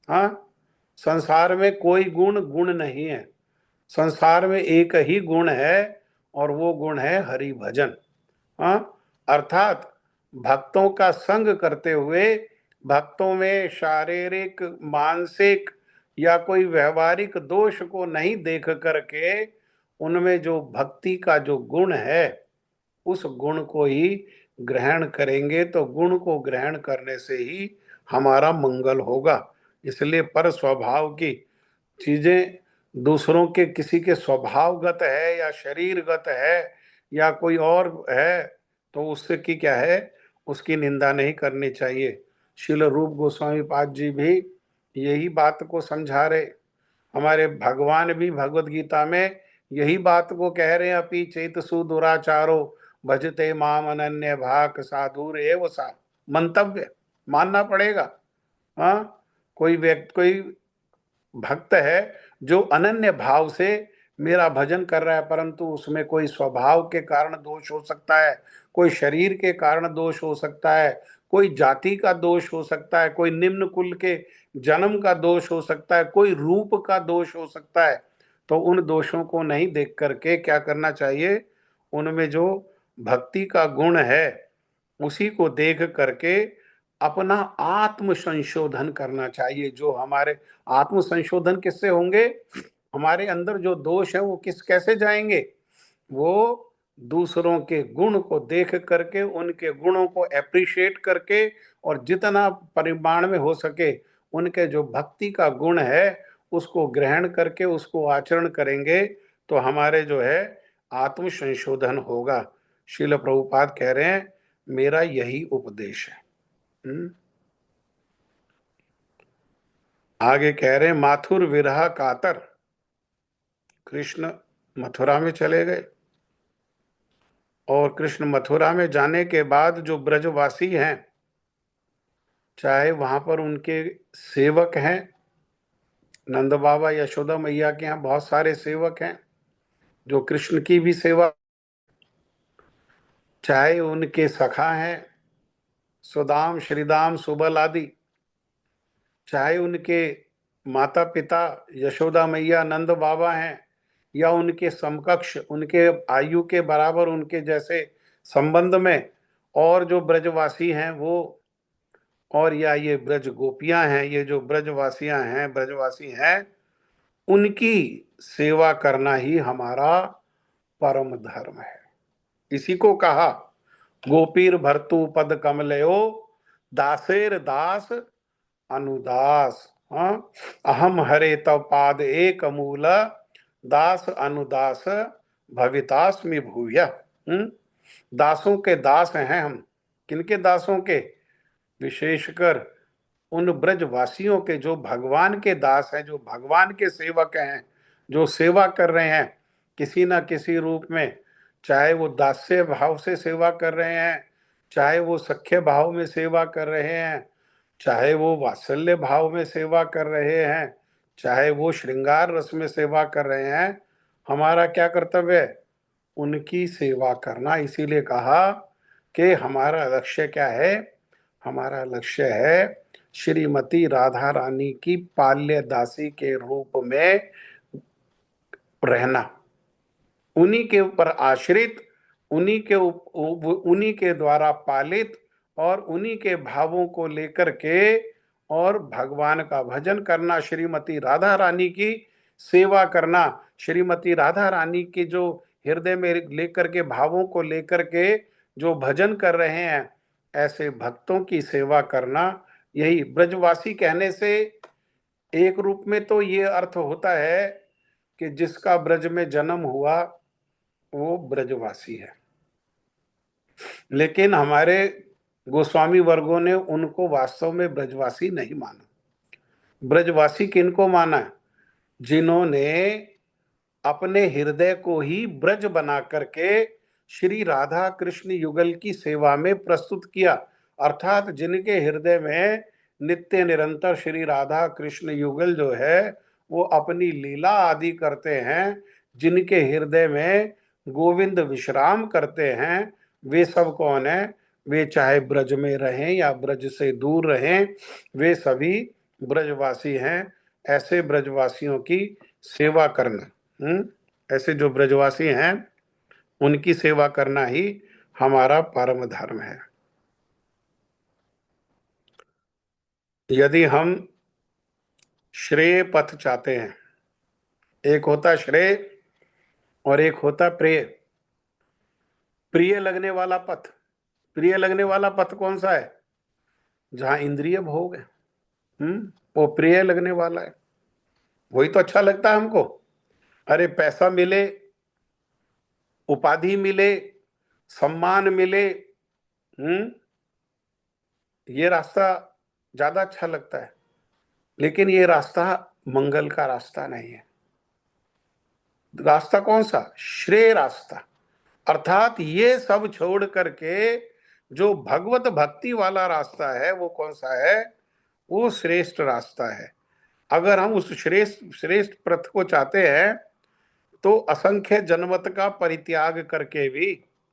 हाँ, संसार में कोई गुण नहीं है। संसार में एक ही गुण है, और वो गुण है हरि भजन। हाँ, अर्थात भक्तों का संग करते हुए, भक्तों में शारीरिक, मानसिक या कोई व्यवहारिक दोष को नहीं देख करके, उनमें जो भक्ति का जो गुण है, उस गुण को ही ग्रहण करेंगे। तो गुण को ग्रहण करने से ही हमारा मंगल होगा। इसलिए पर स्वभाव की चीजें, दूसरों के किसी के स्वभावगत है या शरीरगत है या कोई और है, तो उससे की क्या है? उसकी निंदा नहीं करनी चाहिए। श्रील रूप गोस्वामी पाद जी भी यही बात को समझा रहे। हमारे भगवान भी भगवत गीता में यही बात को कह रहे हैं, अपि चेत सुदुराचारो भजते माम अनन्य भाक साधुर एव सा। मंतव्य मानना पड़ेगा। हाँ, कोई व्यक्ति, कोई भक्त है जो अनन्य भाव से मेरा भजन कर रहा है, परंतु उसमें कोई स्वभाव के कारण दोष हो सकता है, कोई शरीर के कारण दोष हो सकता है, कोई जाति का दोष हो सकता है, कोई निम्न कुल के जन्म का दोष हो सकता है, कोई रूप का दोष हो सकता है। तो उन दोषों को नहीं देख करके क्या करना चाहिए? उनमें जो भक्ति का गुण है उसी को देख करके अपना आत्म संशोधन करना चाहिए। जो हमारे आत्म संशोधन किससे होंगे? हमारे अंदर जो दोष है वो कैसे जाएंगे? वो दूसरों के गुण को देख करके, उनके गुणों को एप्रिशिएट करके, और जितना परिमाण में हो सके उनके जो भक्ति का गुण है उसको ग्रहण करके उसको आचरण करेंगे, तो हमारे जो है आत्म संशोधन होगा। श्रील प्रभुपाद कह रहे हैं, मेरा यही उपदेश है। आगे कह रहे हैं, माथुर विरह कातर। कृष्ण मथुरा में चले गए, और कृष्ण मथुरा में जाने के बाद जो ब्रजवासी हैं, चाहे वहां पर उनके सेवक हैं, नंद बाबा यशोदा मैया के यहाँ बहुत सारे सेवक हैं जो कृष्ण की भी सेवा, चाहे उनके सखा हैं सुदाम, श्रीदाम, सुबल आदि, चाहे उनके माता पिता यशोदा मैया, नंद बाबा हैं, या उनके समकक्ष, उनके आयु के बराबर, उनके जैसे संबंध में और जो ब्रजवासी हैं वो, और या ये ब्रज गोपियां हैं, ये जो ब्रजवासियां हैं, ब्रजवासी हैं, उनकी सेवा करना ही हमारा परम धर्म है। इसी को कहा गोपीर भर्तु पद कमलयो दासेर दास अनुदास। हाँ, अहम हरे तव पाद एक मूल दास अनुदास भवितास्मि भूय। दासों के दास हैं हम। किनके दासों के? विशेषकर उन ब्रजवासियों के जो भगवान के दास हैं, जो भगवान के सेवक हैं, जो सेवा कर रहे हैं किसी ना किसी रूप में। चाहे वो दास्य भाव से सेवा कर रहे हैं, चाहे वो सख्य भाव में सेवा कर रहे हैं, चाहे वो वात्सल्य भाव में सेवा कर रहे हैं, चाहे वो श्रृंगार रस में सेवा कर रहे हैं, हमारा क्या कर्तव्य है? उनकी सेवा करना। इसीलिए कहा कि हमारा लक्ष्य क्या है? हमारा लक्ष्य है श्रीमती राधा रानी की पाल्य दासी के रूप में रहना, उन्हीं के ऊपर आश्रित, उन्हीं के द्वारा पालित और उन्हीं के भावों को लेकर के और भगवान का भजन करना, श्रीमती राधा रानी की सेवा करना, श्रीमती राधा रानी की जो हृदय में लेकर के भावों को लेकर के जो भजन कर रहे हैं, ऐसे भक्तों की सेवा करना। यही ब्रजवासी कहने से एक रूप में तो ये अर्थ होता है कि जिसका ब्रज में जन्म हुआ वो ब्रजवासी है। लेकिन हमारे गोस्वामी वर्गों ने उनको वास्तव में ब्रजवासी नहीं माना। ब्रजवासी किनको माना? जिन्होंने अपने हृदय को ही ब्रज बना करके श्री राधा कृष्ण युगल की सेवा में प्रस्तुत किया। अर्थात जिनके हृदय में नित्य निरंतर श्री राधा कृष्ण युगल जो है वो अपनी लीला आदि करते हैं, जिनके हृदय में गोविंद विश्राम करते हैं, वे सब कौन है? वे चाहे ब्रज में रहें या ब्रज से दूर रहें, वे सभी ब्रजवासी हैं। ऐसे ब्रजवासियों की सेवा करना, ऐसे जो ब्रजवासी हैं उनकी सेवा करना ही हमारा परम धर्म है। यदि हम श्रेय पथ चाहते हैं, एक होता श्रेय और एक होता प्रिय। प्रिय लगने वाला पथ, प्रिय लगने वाला पथ कौन सा है? जहां इंद्रिय भोग है, वो प्रिय लगने वाला है, वही तो अच्छा लगता है हमको। अरे पैसा मिले, उपाधि मिले, सम्मान मिले, ये रास्ता ज्यादा अच्छा लगता है। लेकिन ये रास्ता मंगल का रास्ता नहीं है। रास्ता कौन सा? श्रेय रास्ता। अर्थात ये सब छोड़ करके जो भगवत भक्ति वाला रास्ता है वो कौन सा है? वो श्रेष्ठ रास्ता है। अगर हम उस श्रेष्ठ श्रेष्ठ पथ को चाहते हैं तो असंख्य जनमत का परित्याग करके भी,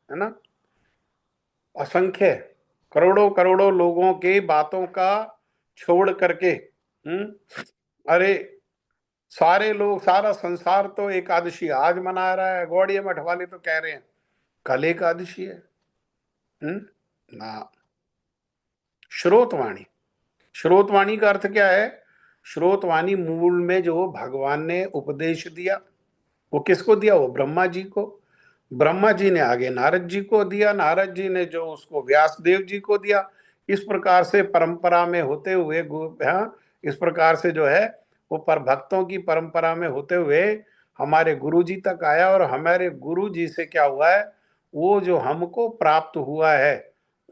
है ना, असंख्य करोड़ों करोड़ों लोगों की बातों का छोड़ करके, अरे सारे लोग, सारा संसार तो एकादशी आज मना रहा है, गौड़िया मठ वाले तो कह रहे हैं कल एकादशी है। ना, श्रोतवाणी, श्रोतवाणी का अर्थ क्या है? श्रोतवाणी मूल में जो भगवान ने उपदेश दिया वो किसको दिया? वो ब्रह्मा जी को। ब्रह्मा जी ने आगे नारद जी को दिया, नारद जी ने जो उसको व्यास देव जी को दिया। इस प्रकार से परंपरा में होते हुए, हाँ, इस प्रकार से जो है वो पर भक्तों की परंपरा में होते हुए हमारे गुरु जी तक आया। और हमारे गुरु जी से क्या हुआ है? वो जो हमको प्राप्त हुआ है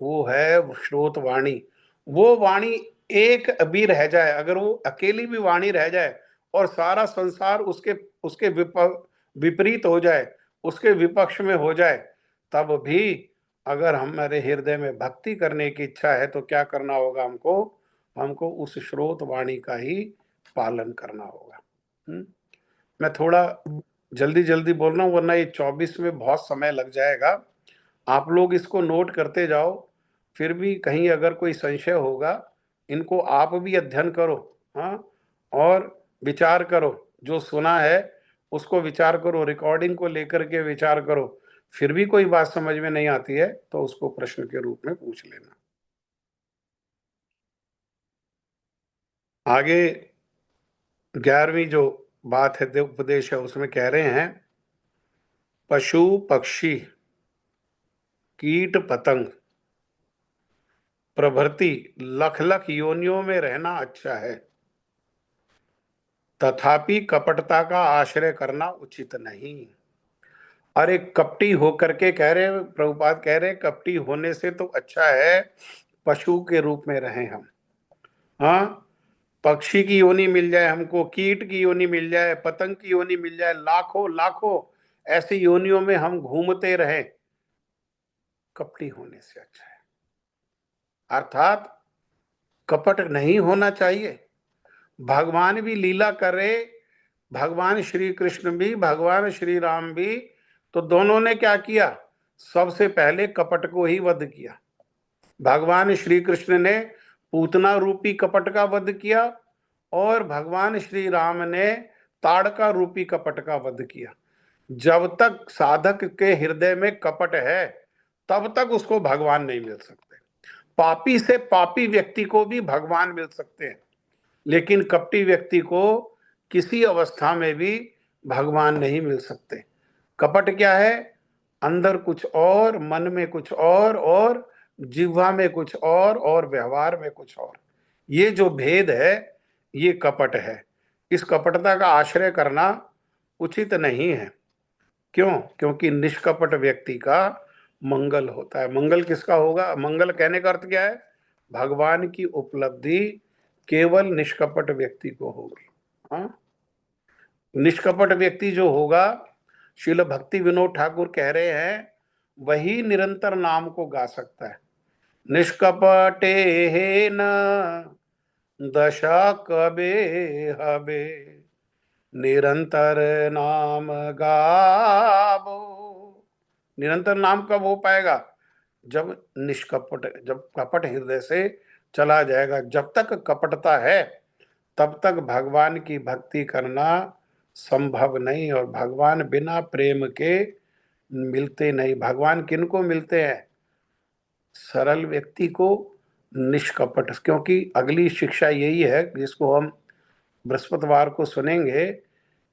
वो है श्रोत वाणी। वो वाणी एक भी रह जाए, अगर वो अकेली भी वाणी रह जाए और सारा संसार उसके उसके विपरीत हो जाए, उसके विपक्ष में हो जाए, तब भी अगर हमारे हृदय में भक्ति करने की इच्छा है तो क्या करना होगा? हमको हमको उस श्रोत वाणी का ही पालन करना होगा। मैं थोड़ा जल्दी जल्दी बोल रहा हूँ वरना ये 24 में बहुत समय लग जाएगा। आप लोग इसको नोट करते जाओ, फिर भी कहीं अगर कोई संशय होगा इनको आप भी अध्ययन करो, हाँ, और विचार करो। जो सुना है उसको विचार करो, रिकॉर्डिंग को लेकर के विचार करो। फिर भी कोई बात समझ में नहीं आती है तो उसको प्रश्न के रूप में पूछ लेना। आगे 11वीं जो बात है, उपदेश है, उसमें कह रहे हैं पशु पक्षी कीट पतंग प्रभृति लख लख योनियों में रहना अच्छा है, तथापि कपटता का आश्रय करना उचित नहीं। अरे कपटी होकर के कह रहे, प्रभुपाद कह रहे कपटी होने से तो अच्छा है पशु के रूप में रहें हम। हाँ, पक्षी की योनि मिल जाए हमको, कीट की योनि मिल जाए, पतंग की योनि मिल जाए, लाखों लाखों ऐसी योनियों में हम घूमते रहें, कपटी होने से अच्छा है। अर्थात कपट नहीं होना चाहिए। भगवान भी लीला करे, भगवान श्री कृष्ण भी, भगवान श्री राम भी, तो दोनों ने क्या किया, सबसे पहले कपट को ही वध किया। भगवान श्री कृष्ण ने पूतना रूपी कपट का वध किया और भगवान श्री राम ने ताड़का रूपी कपट का वध किया। जब तक साधक के हृदय में कपट है तब तक उसको भगवान नहीं मिल सकते। पापी से पापी व्यक्ति को भी भगवान मिल सकते हैं, लेकिन कपटी व्यक्ति को किसी अवस्था में भी भगवान नहीं मिल सकते। कपट क्या है, अंदर कुछ और, मन में कुछ और जिह्वा में कुछ और व्यवहार में कुछ और। ये जो भेद है ये कपट है। इस कपटता का आश्रय करना उचित नहीं है। क्यों? क्योंकि निष्कपट व्यक्ति का मंगल होता है। मंगल किसका होगा? मंगल कहने का अर्थ क्या है? भगवान की उपलब्धि केवल निष्कपट व्यक्ति को होगी। हाँ, निष्कपट व्यक्ति जो होगा, श्रील भक्ति विनोद ठाकुर कह रहे हैं, वही निरंतर नाम को गा सकता है। निष्कपटे हे न दशा कबे हबे, निरंतर नाम गावो। निरंतर नाम कब हो पाएगा? जब निष्कपट, जब कपट हृदय से चला जाएगा। जब तक कपटता है तब तक भगवान की भक्ति करना संभव नहीं, और भगवान बिना प्रेम के मिलते नहीं। भगवान किनको मिलते हैं? सरल व्यक्ति को, निष्कपट। क्योंकि अगली शिक्षा यही है जिसको हम बृहस्पतिवार को सुनेंगे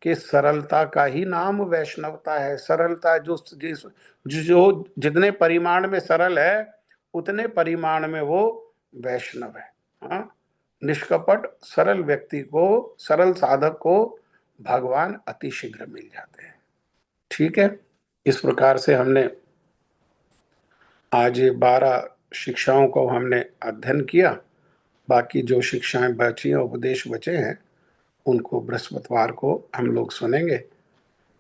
कि सरलता का ही नाम वैष्णवता है। सरलता जो जितने परिमाण में सरल है उतने परिमाण में वो वैष्णव है। हाँ, निष्कपट सरल व्यक्ति को, सरल साधक को भगवान अति शीघ्र मिल जाते हैं। ठीक है, इस प्रकार से हमने आज ये 12 शिक्षाओं को हमने अध्ययन किया। बाकी जो शिक्षाएं बची हैं, उपदेश बचे हैं, उनको बृहस्पतिवार को हम लोग सुनेंगे।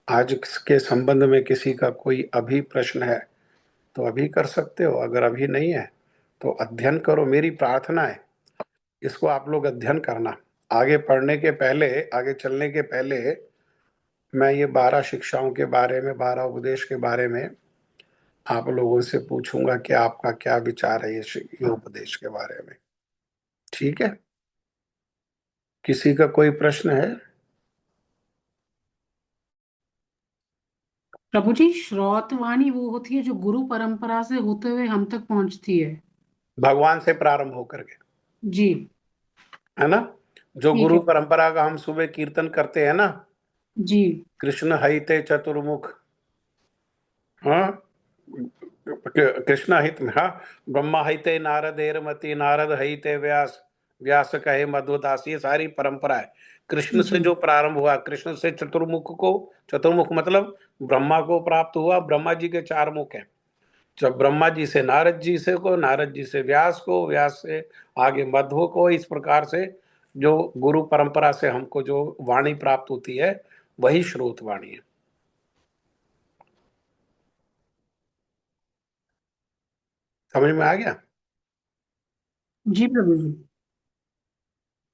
आज के संबंध में किसी का कोई अभी प्रश्न है तो अभी कर सकते हो, अगर अभी नहीं है तो अध्ययन करो। मेरी प्रार्थना है इसको आप लोग अध्ययन करना। आगे पढ़ने के पहले, आगे चलने के पहले मैं ये 12 शिक्षाओं के बारे में, 12 उपदेश के बारे में आप लोगों से पूछूंगा कि आपका क्या विचार है ये उपदेश के बारे में। ठीक है, किसी का कोई प्रश्न है? प्रभु जी, श्रौतवाणी वो होती है जो गुरु परंपरा से होते हुए हम तक पहुंचती है। भगवान से प्रारंभ होकर के, जी। है ना? जो ठीक गुरु है। परंपरा का हम सुबह कीर्तन करते हैं ना, जी। कृष्ण हईते चतुर्मुख। हाँ, कृष्ण हित में, हाँ, ब्रह्मा हईते नारदेर मति, नारद हईते व्यास, व्यास कहे मध्वदास। ये सारी परंपरा है। कृष्ण से जी। जो प्रारंभ हुआ, कृष्ण से चतुर्मुख को, चतुर्मुख मतलब ब्रह्मा को प्राप्त हुआ। ब्रह्मा जी के 4 मुख हैं। जब ब्रह्मा जी से नारद जी से को, नारद जी से व्यास को, व्यास से आगे मध्व को, इस प्रकार से जो गुरु परंपरा से हमको जो वाणी प्राप्त होती है वही श्रोत वाणी है। समझ में आ गया? जी प्रभु जी।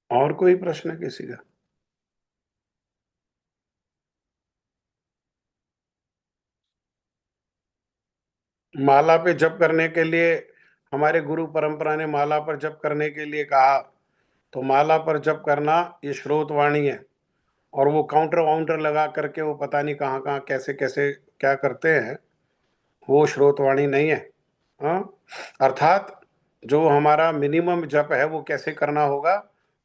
और कोई प्रश्न है किसी का? माला पे जप करने के लिए, हमारे गुरु परंपरा ने माला पर जप करने के लिए कहा, तो माला पर जप करना ये श्रोत वाणी है। और वो काउंटर वाउंटर लगा करके वो पता नहीं कहाँ कहाँ कैसे कैसे क्या करते हैं, वो श्रोतवाणी नहीं है। हाँ, अर्थात जो हमारा मिनिमम जप है वो कैसे करना होगा?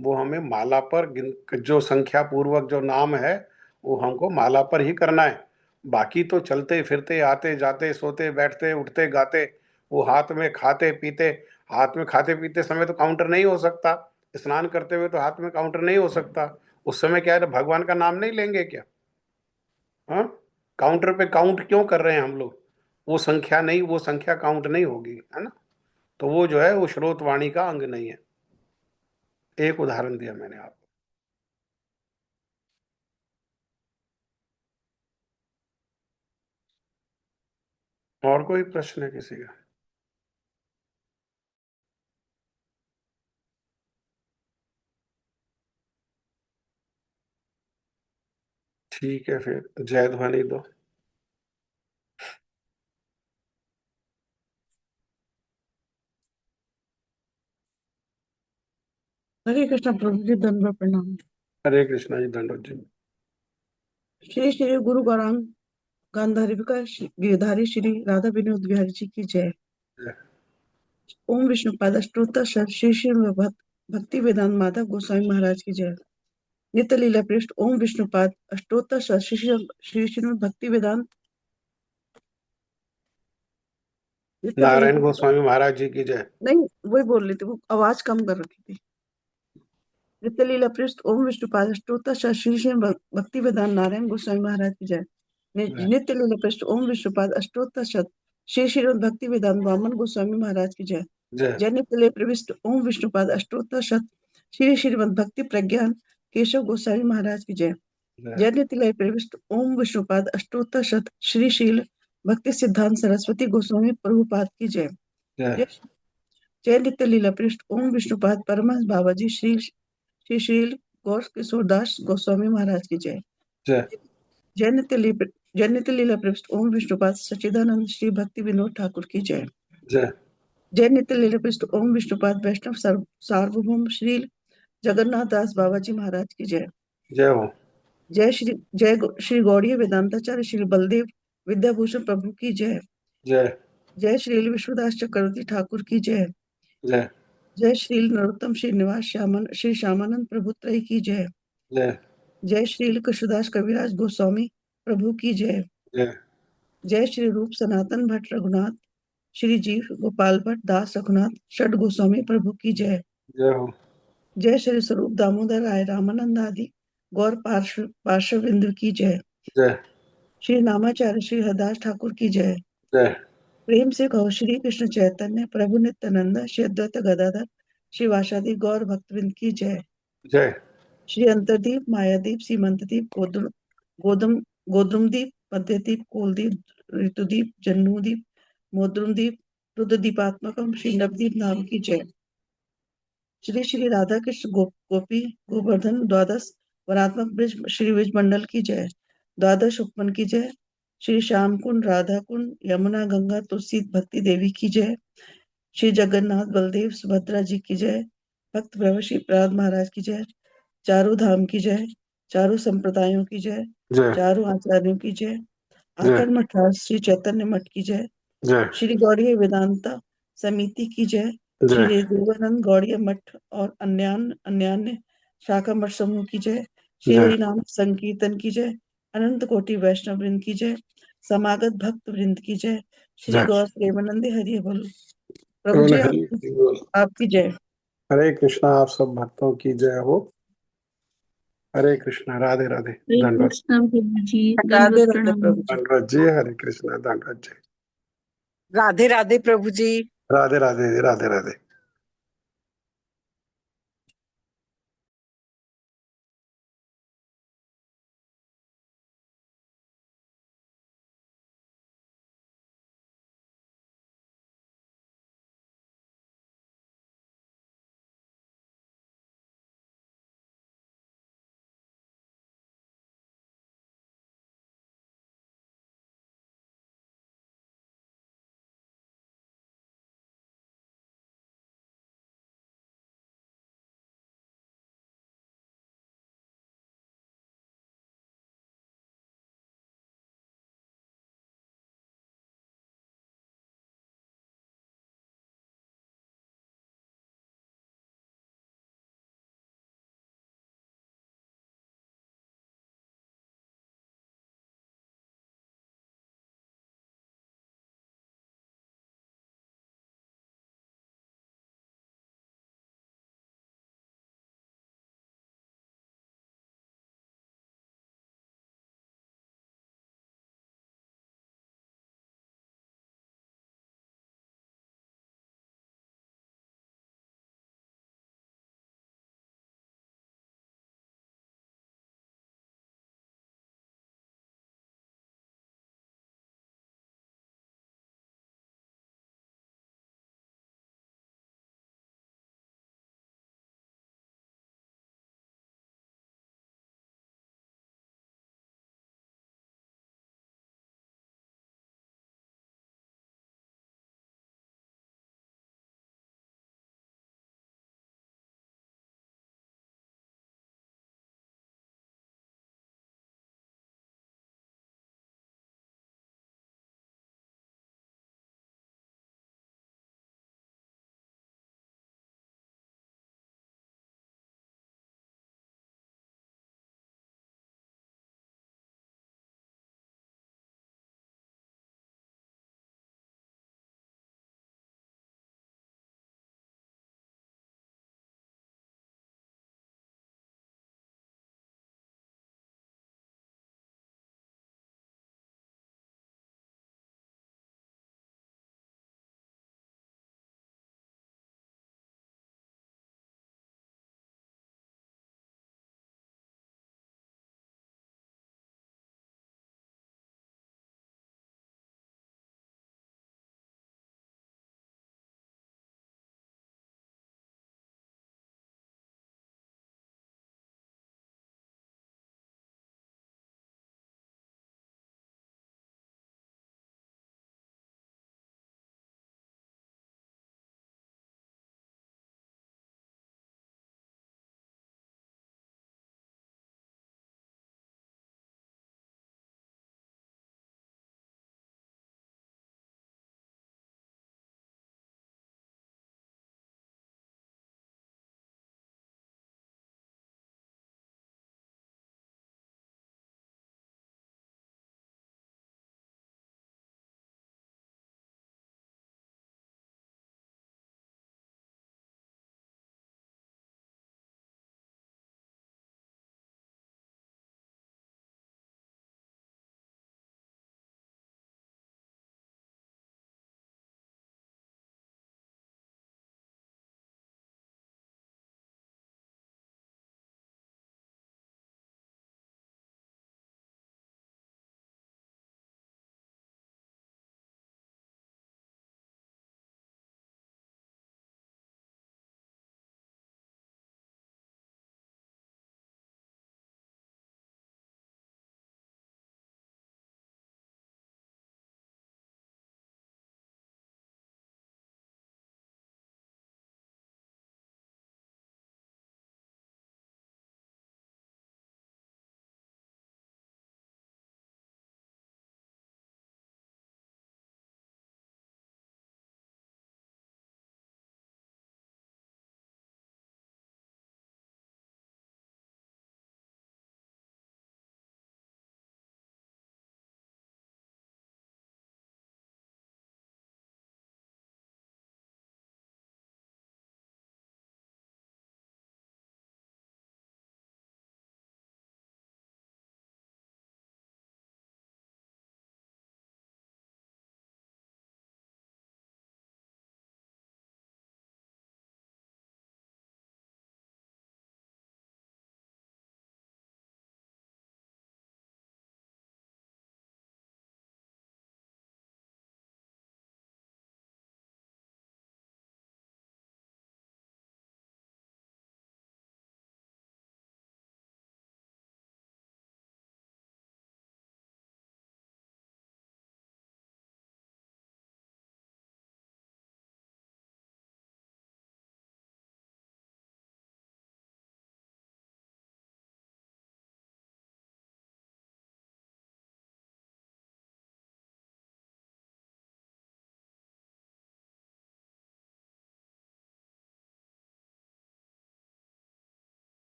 वो हमें माला पर जो संख्या पूर्वक जो नाम है वो हमको माला पर ही करना है। बाकी तो चलते फिरते आते जाते सोते बैठते उठते गाते, वो हाथ में खाते पीते समय तो काउंटर नहीं हो सकता, स्नान करते हुए तो हाथ में काउंटर नहीं हो सकता। उस समय क्या है, भगवान का नाम नहीं लेंगे क्या? हाँ, काउंटर पे काउंट क्यों कर रहे हैं हम लोग? वो संख्या नहीं, वो संख्या काउंट नहीं होगी, है ना? तो वो जो है वो श्रोतवाणी का अंग नहीं है। एक उदाहरण दिया मैंने आपको। और कोई प्रश्न है किसी का? ठीक है, फिर जय ध्वनि दो। हरे कृष्ण प्रभु जी, दंडवत प्रणाम। हरे कृष्णा जी, दंडोत जी। श्री श्री गुरु गौरांग गांधारिका गिरधारी श्री राधा विनोद बिहारी जी की जय। जय ओम विष्णुपाद अष्टोत्तर शत श्री श्री भक्ति वेदांत माधव गोस्वामी महाराज की जय। नित्य लीला पृष्ठ ओम विष्णुपाद अष्टोत्तर शत श्री श्री भक्ति वेदांत नित्य लीला नारायण गोस्वामी महाराज जी की जय। नहीं, वही बोल रही थी, वो आवाज कम कर रखी थी। नित्य लीला पृष्ठ ओम विष्णुपाद अष्टोत्तर शत श्री श्री भक्ति वेदांत नारायण गोस्वामी महाराज की जय। नित्य लीला पृष्ठ ओम विष्णुपाद अष्टोत्तर शत श्री श्री भक्ति वेदांत वामन गोस्वामी महाराज की जय। जय जय नित्य लीला प्रविष्ट ओम विष्णुपाद अष्टोत्तर शत श्री श्रीमद भक्ति प्रज्ञान केशव गोस्वामी महाराज की जय। जय जय नित्य लीला प्रविष्ट ओम विष्णुपाद अष्टोत्तर शत श्री शील भक्ति सिद्धांत सरस्वती गोस्वामी प्रभुपाद की जय। जय जय नित्य लीला पृष्ठ ओम विष्णुपाद परमहंस बाबाजी श्री श्री श्रील गौर किशोरदास गोस्वामी महाराज की जय। जय जय नित्य लीला पृष्ठ ओम विष्णुपाद सच्चिदानंद श्री भक्ति विनोद ठाकुर की जय। जय जय नित्य लीला पृष्ठ ओम विष्णुपाद वैष्णव सार्वभौम श्री जगन्नाथ दास बाबा जी महाराज की जय। जय हो। श्री गौड़ीय वेदांताचार्य श्री बलदेव विद्याभूषण प्रभु की जय। जय जय श्री विश्वदास चक्रवर्ती ठाकुर की जय। जय जय श्री नरोत्तम श्रीनिवास श्री श्यामानंद प्रभु त्रय की जय। जय जय श्री कृष्णदास कविराज गोस्वामी प्रभु की जय। जय जय श्री रूप सनातन भट्ट रघुनाथ श्री जीव गोपाल भट्ट दास रघुनाथ षड गोस्वामी प्रभु की जय। जय हो। जय श्री स्वरूप दामोदर राय रामानंद आदि गौर पार्श्वविंद की जय। जय श्री नामाचार्य श्री हरदास ठाकुर की जय। जय प्रेम से कहो श्री कृष्ण चैतन्य प्रभु नित्यानंद श्री अद्वैत गदाधर श्री वासादि गौर भक्तविंद की जय। जय श्री अंतरदीप मायादीप सीमंतदीप गोदम गोद्रुमदीप मध्यदीप कोलदीप ऋतुदीप जन्नूदीप मोद्रुमदीप रुद्रदीपात्मकम श्री नवदीप नाम की जय। श्री श्री राधा कृष्ण गोपी गोवर्धन द्वादश वरात्मक ब्रिज श्री विज मंडल की जय। द्वादश उपवन की जय। श्री श्याम कुंड राधा कुंड यमुना गंगा तुलसी भक्ति देवी की जय। श्री जगन्नाथ बलदेव सुभद्रा जी की जय। भक्त प्रभु श्री प्रहलाद महाराज की जय। चारों धाम की जय। चारों संप्रदायों की जय। जय चारों आचार्यों की जय। जय आकर मठ श्री चैतन्य मठ की जय। जय श्री गौड़ीय वेदांता समिति की जय। जय श्री देवानंद गौड़ीय मठ और अन्यान्य शाखा मठ समूह की जय। श्री जय हरिनाम संकीर्तन की जय। अनंत कोटि वैष्णव वृंद की जय। समागत भक्त वृंद की जय। श्री जय। गौर प्रेमानंद हरि बोल। प्रभु बोल जी हरि बोल। आपकी जय। हरे कृष्णा, आप सब भक्तों की जय हो। हरे कृष्णा, राधे राधे, हरे दंडवत। कृष्णा प्रभु जी, राधे दंडवत राधे प्रणाम। प्रभु जी। दंडवत जी, हरे कृष्णा, दंडवत जी। राधे राधे प्रभु जी। राधे राधे राधे राधे।